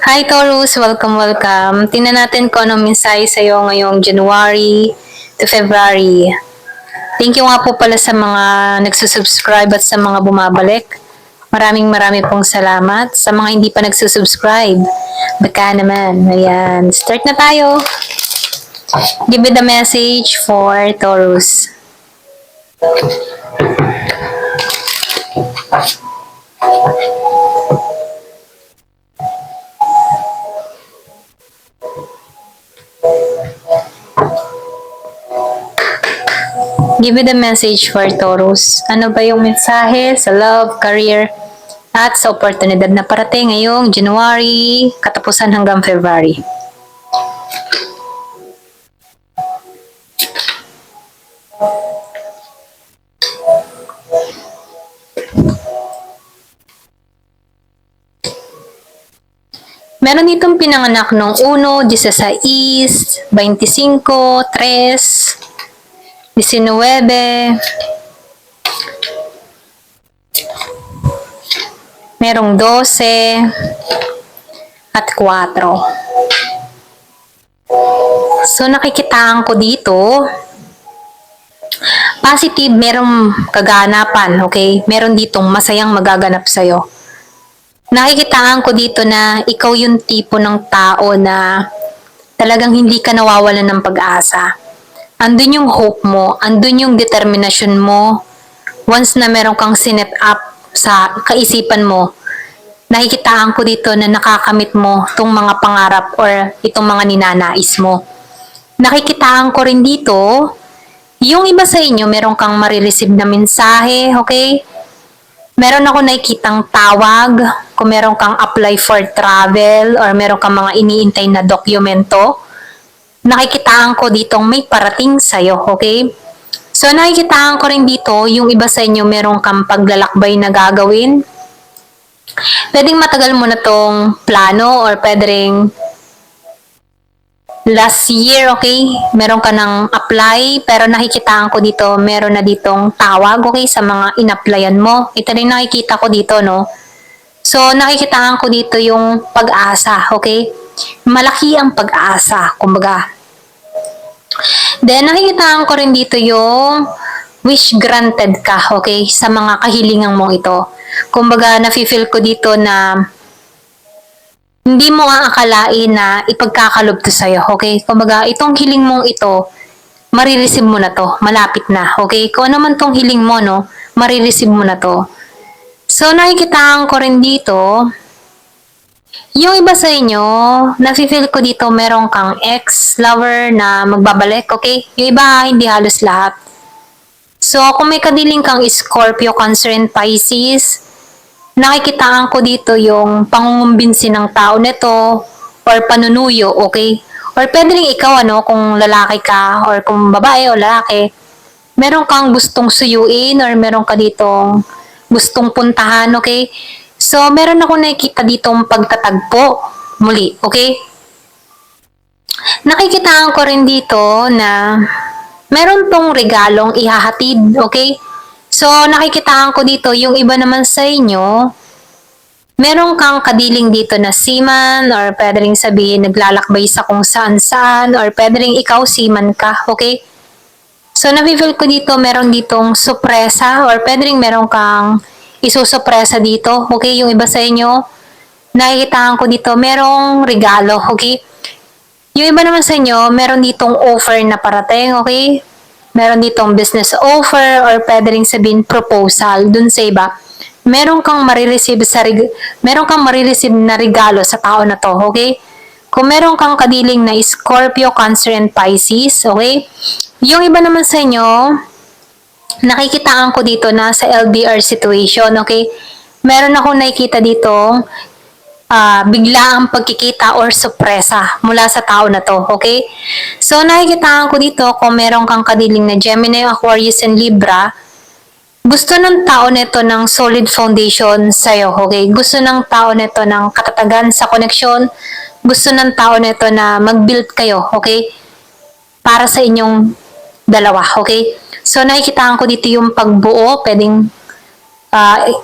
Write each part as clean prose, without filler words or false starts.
Hi Taurus! Welcome. Tingnan natin kung anong mensahe sa'yo ngayong January to February. Thank you nga po pala sa mga nagsusubscribe at sa mga bumabalik. Maraming pong salamat. Sa mga hindi pa nagsusubscribe, baka naman. Ayan, start na tayo. Give me the message for Taurus. Give me the message for Taurus. Ano ba yung mensahe sa love, career, at sa oportunidad na parating ngayong January, katapusan hanggang February? Meron ditong pinanganak nung 1, 16, 25, 3, 19, merong 12, at 4. So, nakikitaan ko dito, positive, merong kaganapan, okay? Meron ditong masayang magaganap sa'yo. Nakikitaan ko dito na ikaw yung tipo ng tao na talagang hindi ka nawawalan ng pag-asa. Andun yung hope mo, andun yung determinasyon mo. Once na meron kang sinet up sa kaisipan mo, nakikitaan ko dito na nakakamit mo itong mga pangarap or itong mga ninanais mo. Nakikitaan ko rin dito, yung iba sa inyo, meron kang marireceive na mensahe, okay? Meron ako nakikitang tawag, kung meron kang apply for travel or meron kang mga iniintay na dokumento, nakikitaan ko ditong may parating sa'yo, okay? So, nakikitaan ko rin dito, yung iba sa inyo meron kang paglalakbay na gagawin. Pwedeng matagal mo na tong plano or pwedeng last year, okay? Meron ka ng apply, pero nakikitaan ko dito, meron na ditong tawag, okay, sa mga in-applyan mo. Ito rin nakikita ko dito, no? So, nakikitaan ko dito yung pag-asa, okay? Malaki ang pag-asa, kumbaga. Then, nakikitaan ko rin dito yung wish granted ka, okay? Sa mga kahilingan mong ito. Kumbaga, nafe-feel ko dito na hindi mo aakalain na ipagkakalob to sa'yo, okay? Kumbaga, itong hiling mong ito, marireceive mo na to, malapit na, okay? Kung ano man tong hiling mo, no, marireceive mo na to. So, nakikitaan ko rin dito, yung iba sa inyo, nafe-feel ko dito merong kang ex-lover na magbabalik, okay? Yung iba, hindi halos lahat. So, kung may kadiling kang Scorpio, Cancer, and Pisces, nakikitaan ko dito yung pangungumbinsi ng tao nito or panunuyo, okay? Or pwede rin ikaw, ano, kung lalaki ka or kung babae o lalaki, meron kang gustong suyuin or meron ka ditong gustong puntahan, okay? So, meron ako nakikita ditong pagtatagpo muli, okay? Nakikitaan ko rin dito na meron tong regalong ihahatid, okay? So, nakikitaan ko dito, yung iba naman sa inyo, meron kang kadiling dito na seaman or pwede rin sabihin naglalakbay sa kung saan-saan or pwede rin ikaw seaman ka, okay? So, nafe-feel ko dito, meron ditong sorpresa or pwede rin meron kang isusurpresa dito, okay? Yung iba sa inyo, nakikitaan ko dito, merong regalo, okay? Yung iba naman sa inyo, meron ditong offer na parating, okay? Meron ditong business offer or pwede rin sabihin proposal dun sa iba. Meron kang marireceive na regalo sa tao na to, okay? Kung meron kang kadiling na Scorpio, Cancer, and Pisces, okay? Yung iba naman sa inyo, nakikitaan ko dito na sa LDR situation, okay? Meron ako nakikita dito biglaang pagkikita or sorpresa mula sa tao na to, okay? So, nakikitaan ko dito kung meron kang kadiling na Gemini, Aquarius, and Libra, gusto ng tao nito ng solid foundation sa'yo, okay? Gusto ng tao nito ng katatagan sa koneksyon, gusto ng tao nito na mag-build kayo, okay? Para sa inyong dalawa, okay? So, nakikitaan ko dito yung pagbuo, pwedeng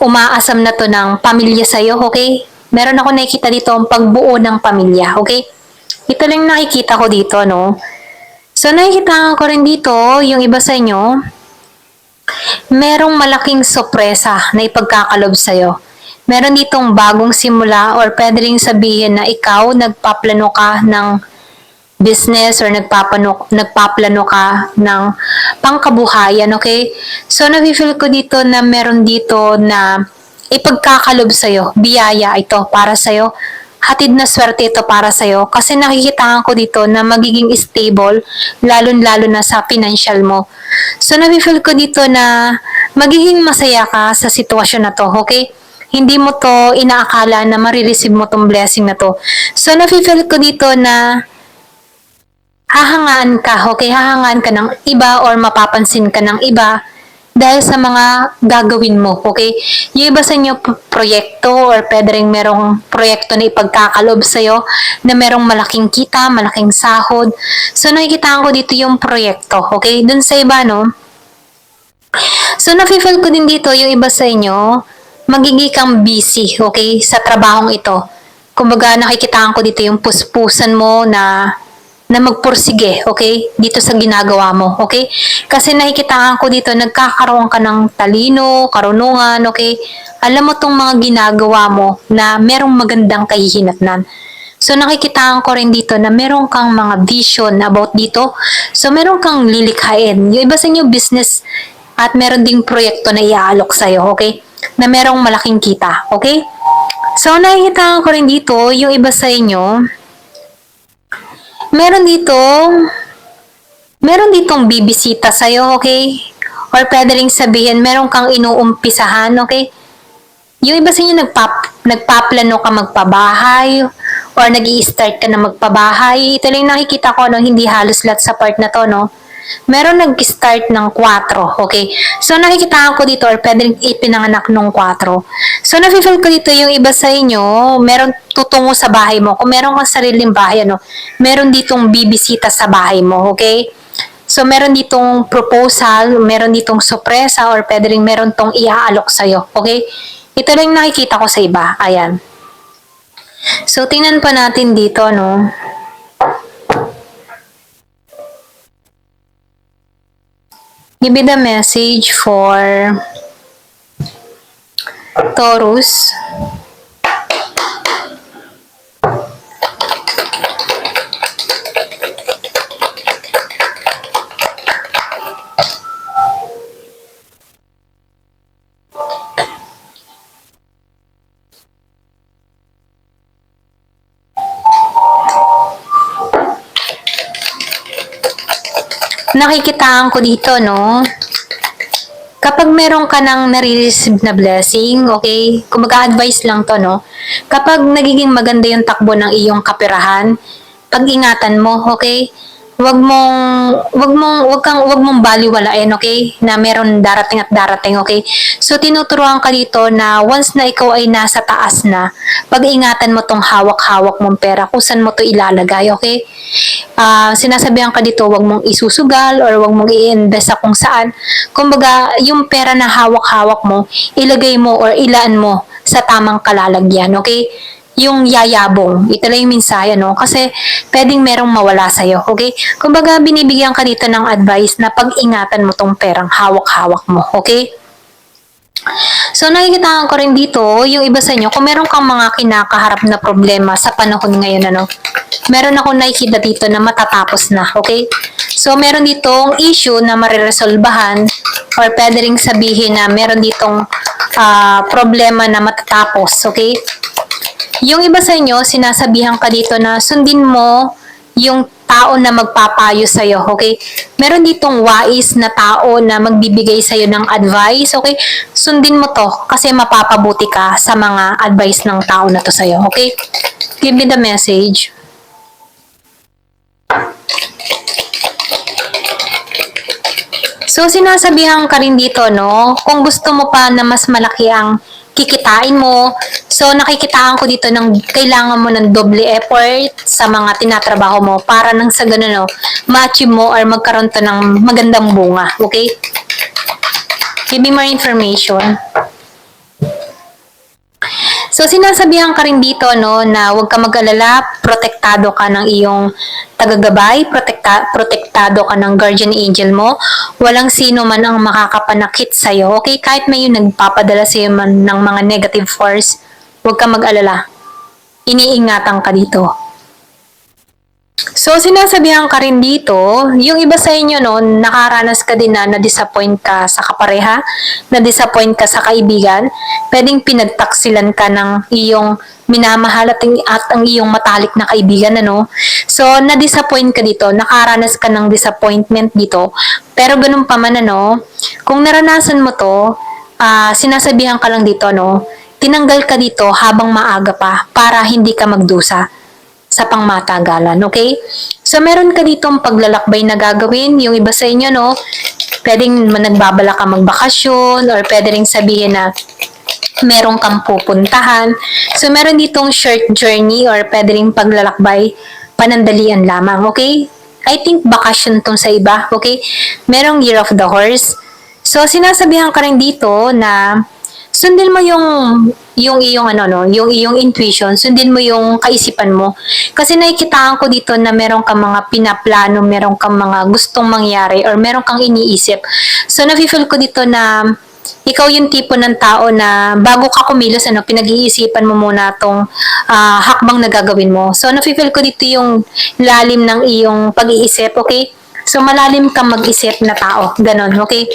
umaasam na to ng pamilya sa'yo, okay? Meron ako nakikita dito ang pagbuo ng pamilya, okay? Ito lang nakikita ko dito, no? So, nakikita ko rin dito, yung iba sa inyo, merong malaking sorpresa na ipagkakalob sa'yo. Meron ditong bagong simula or pwede rin sabihin na ikaw nagpaplano ka ng business or nagpaplano ka ng pangkabuhayan, okay? So, nafe-feel ko dito na meron dito na ipagkakalob sa'yo, biyaya ito para sa'yo, hatid na swerte ito para sa'yo kasi nakikitaan ko dito na magiging stable lalo na sa financial mo. So, nafe-feel ko dito na magiging masaya ka sa sitwasyon na to, okay? Hindi mo to inaakala na marireceive mo tong blessing na to. So, nafe-feel ko dito na hahangaan ka, okay? Hahangaan ka ng iba or mapapansin ka ng iba dahil sa mga gagawin mo, okay? Yung iba sa inyo proyekto or pwede rin merong proyekto na ipagkakalob sa'yo na merong malaking kita, malaking sahod. So, nakikitaan ko dito yung proyekto, okay? Dun sa iba, no? So, nafe-feel ko din dito yung iba sa inyo, magiging kang busy, okay? Sa trabahong ito. Kumbaga, nakikitaan ko dito yung puspusan mo na magpursige, okay? Dito sa ginagawa mo, okay? Kasi nakikitaan ko dito, nagkakaroon ka ng talino, karunungan, okay? Alam mo tong mga ginagawa mo na merong magandang kahihinatnan. So, nakikitaan ko rin dito na meron kang mga vision about dito. So, meron kang lilikhain. Yung iba sa inyo business at meron ding proyekto na iaalok sa'yo, okay? Na merong malaking kita, okay? So, nakikitaan ko rin dito, yung iba sa inyo, meron ditong bibisita sa'yo, okay? Or pwede rin sabihin, meron kang inuumpisahan, okay? Yung iba sa inyo, nagpaplano ka magpabahay, or nag-i-start ka na magpabahay. Ito lang nakikita ko, no? Hindi halos lahat sa part na to, no? Meron nag-start ng 4, okay? So, nakikita ko dito, or pwede rin ipinanganak ng 4. So, nafe-feel ko dito yung iba sa inyo, meron tutungo sa bahay mo. Kung meron kang sariling bahay, ano, meron ditong bibisita sa bahay mo, okay? So, meron ditong proposal, meron ditong sorpresa, or pwede rin meron tong iaalok sa'yo, okay? Ito lang nakikita ko sa iba. Ayan. So, tingnan pa natin dito, no? Give me the message for Taurus. Nakikitaan ko dito, no? Kapag meron ka ng nare-receive na blessing, okay? Kung mag-advise lang to, no? Kapag nagiging maganda yung takbo ng iyong kaperahan, pag-ingatan mo, okay? Wag mong baliwalain, okay? Na meron darating at darating, okay? So, tinuturuan ka dito na once na ikaw ay nasa taas na, pag-ingatan mo tong hawak-hawak mong pera, kung saan mo to ilalagay, okay? Sinasabihan ka dito, wag mong isusugal or wag mong i-invest sa kung saan. Kumbaga, yung pera na hawak-hawak mo, ilagay mo or ilaan mo sa tamang kalalagyan, okay? Yung yayabong, ito lang yung mensahe, no? Kasi pwedeng merong mawala sa'yo, okay? Kumbaga, binibigyan ka dito ng advice na pag-ingatan mo tong perang hawak-hawak mo, okay? So, nakikita ko rin dito, yung iba sa inyo, kung meron kang mga kinakaharap na problema sa panahon ngayon, ano, meron ako nakikita dito na matatapos na, okay? So, meron ditong issue na mariresolbahan or pwede rin sabihin na meron ditong problema na matatapos, okay? Yung iba sa inyo, sinasabihan ka dito na sundin mo yung tao na magpapayo sa'yo, okay? Meron ditong wais na tao na magbibigay sa'yo ng advice, okay? Sundin mo to kasi mapapabuti ka sa mga advice ng tao na to sa'yo, okay? Give me the message. So, sinasabihan ka rin dito, no? Kung gusto mo pa na mas malaki ang kikitain mo, so nakikitaan ko dito ng kailangan mo ng doble effort sa mga tinatrabaho mo para nang sa ganun, no, ma-achieve mo or magkaroon to ng magandang bunga, okay? Give me more information. So, sinasabihan ka rin dito, no, na huwag ka mag-alala, protektado ka ng iyong tagagabay, protektado ka ng guardian angel mo. Walang sino man ang makakapanakit sa'yo, okay? Kahit may yung nagpapadala sa'yo man ng mga negative force, huwag ka mag-alala. Iniingatan ka dito. So, sinasabihan ka rin dito, yung iba sa inyo, no, nakaranas ka din na na-disappoint ka sa kapareha, na-disappoint ka sa kaibigan, pwedeng pinagtaksilan ka ng iyong minamahal at ang iyong matalik na kaibigan, ano? So, na-disappoint ka dito, nakaranas ka ng disappointment dito, pero ganun pa man, ano, kung naranasan mo to, sinasabihan ka lang dito, no, tinanggal ka dito habang maaga pa para hindi ka magdusa sa pangmatagalan, okay? So, meron ka ditong paglalakbay na gagawin. Yung iba sa inyo, no, pwedeng nagbabala ka magbakasyon or pwede rin sabihin na meron kang pupuntahan. So, meron ditong short journey or pwede rin paglalakbay panandalian lamang, okay? I think bakasyon tong sa iba, okay? Merong Year of the Horse. So, sinasabihan ka rin dito na sundin mo yung iyong ano no, yung iyong intuition, sundin mo yung kaisipan mo. Kasi nakikitaan ko dito na meron kang mga pinaplano, meron kang mga gustong mangyari or meron kang iniisip. So nafi-feel ko dito na ikaw yung tipo ng tao na bago ka kumilos, ano, pinag-iisipan mo muna tong hakbang na gagawin mo. So nafi-feel ko dito yung lalim ng iyong pag-iisip, okay? So malalim kang mag-isip na tao, ganon, okay?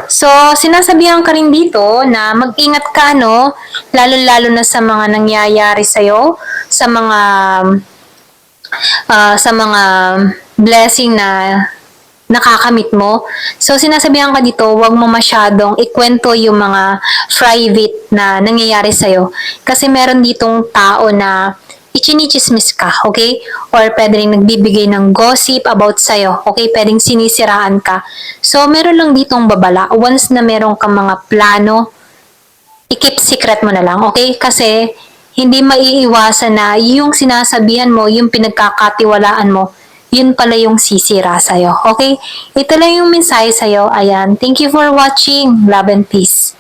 So, sinasabihan ka rin dito na mag-ingat ka, no? Lalo-lalo na sa mga nangyayari sa'yo, sa mga blessing na nakakamit mo. So, sinasabihan ka dito, huwag mo masyadong ikwento yung mga private na nangyayari sa'yo. Kasi meron ditong tao na ichinichismis ka, okay? Or pwede rin nagbibigay ng gossip about sa'yo, okay? Pwedeng sinisiraan ka. So, meron lang ditong babala. Once na meron kang mga plano, i-keep secret mo na lang, okay? Kasi, hindi maiiwasan na yung sinasabihan mo, yung pinagkakatiwalaan mo, yun pala yung sisira sa'yo, okay? Ito lang yung mensahe sa'yo. Ayan. Thank you for watching. Love and peace.